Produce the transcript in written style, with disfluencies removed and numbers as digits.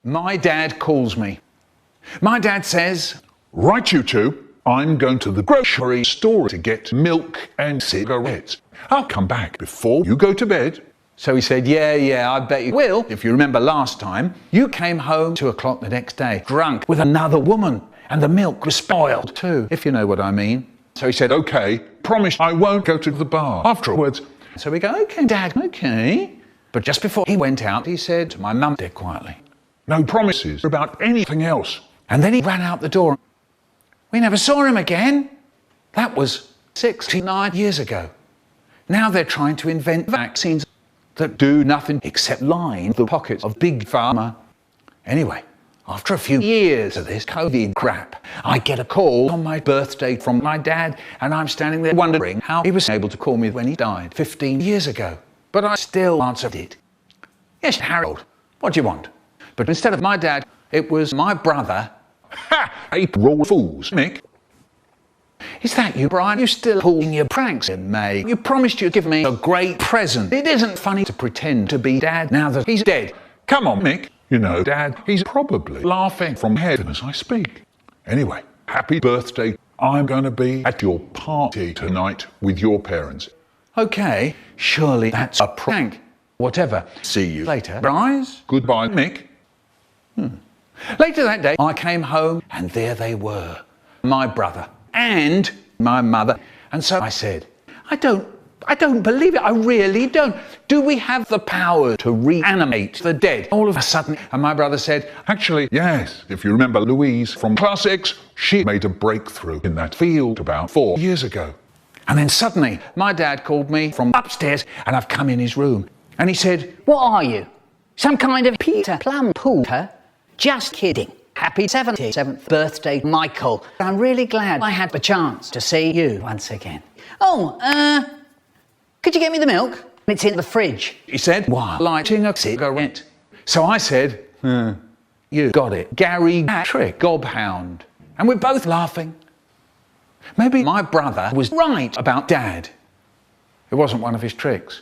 My dad calls me. My dad says, "Right, you two, I'm going to the grocery store to get milk and cigarettes. I'll come back before you go to bed." So he said, yeah, I bet you will. If you remember last time, you came home 2 o'clock the next day, drunk with another woman, and the milk was spoiled too, if you know what I mean. So he said, "Okay, promise I won't go to the bar afterwards." So we go, "Okay, Dad, okay." But just before he went out, he said to my mum dead quietly, "No promises about anything else." And then he ran out the door. We never saw him again. That was 69 years ago. Now they're trying to invent vaccines that do nothing except line the pockets of Big Pharma. Anyway, after a few years of this COVID crap, I get a call on my birthday from my dad, and I'm standing there wondering how he was able to call me when he died 15 years ago. But I still answered it. "Yes, Harold, what do you want?" But instead of my dad, it was my brother. Ha! April Fools, Mick. "Is that you, Brian? You still pulling your pranks in May? You promised you'd give me a great present. It isn't funny to pretend to be Dad now that he's dead." "Come on, Mick. You know, Dad, he's probably laughing from heaven as I speak. Anyway, happy birthday. I'm going to be at your party tonight with your parents." "Okay, surely that's a prank. Whatever. See you later, guys. Goodbye, Mick." Later that day, I came home and there they were, my brother and my mother. And so I said, I don't believe it. I really don't. Do we have the power to reanimate the dead all of a sudden?" And my brother said, "Actually, yes. If you remember Louise from Class X, she made a breakthrough in that field about 4 years ago." And then suddenly, my dad called me from upstairs, and I've come in his room. And he said, "What are you? Some kind of Peter Plum Pooper? Just kidding. Happy 77th birthday, Michael. I'm really glad I had the chance to see you once again. Oh, could you get me the milk? It's in the fridge," he said, while lighting a cigarette. So I said, "You got it. Gary Trick, Gobhound." And we're both laughing. Maybe my brother was right about Dad. It wasn't one of his tricks.